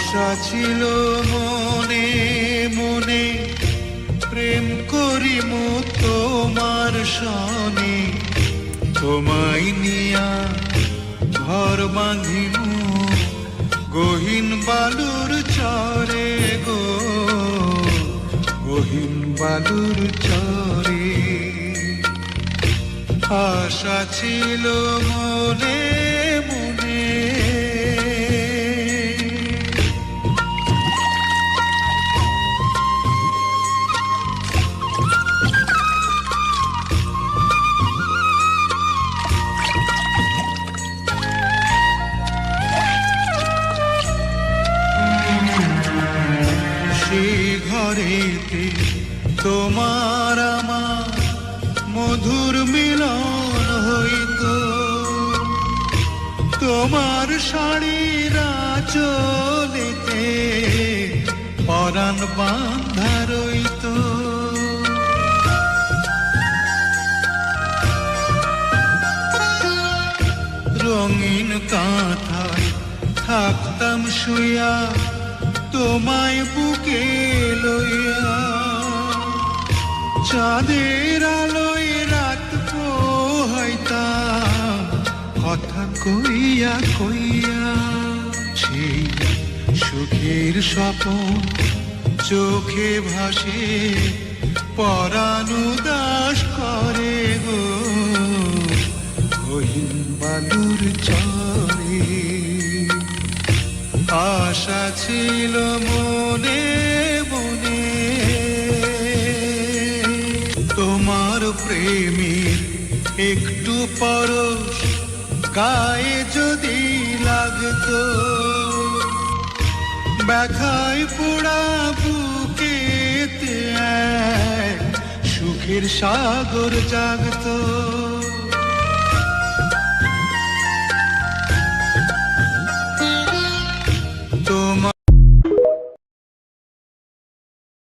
আশা ছিল মনে মনে, প্রেম করিম তোমার সনে, তোমায় নিয়া ঘর বাঁধিম গহীন বালুর চরে গো, গহীন বালুর চরে। আশা ছিল মনে মনে। সেই ঘরেতে তোমার আমার মধুর মিলন হইতো, তোমার শাড়ির আঁচলেতে পরাণ বাঁধা রইতো। রঙিন কাঁথায় থাকতাম শুইয়া তোমায় বুকে লইয়া, চাঁদের আলোয় রাত পোহাইতাম কথা কইয়া কইয়া। সেই সুখের স্বপন চোখে ভাসে পরাণ উদাস করে গো, গহীন বালুর চরে। আশা ছিল মনে মনে, তোমার প্রেমের একটু পরশ গায়ে যদি লাগতো, ব্যথায় পোড়া বুকেতে এক সুখের সাগর জাগতো।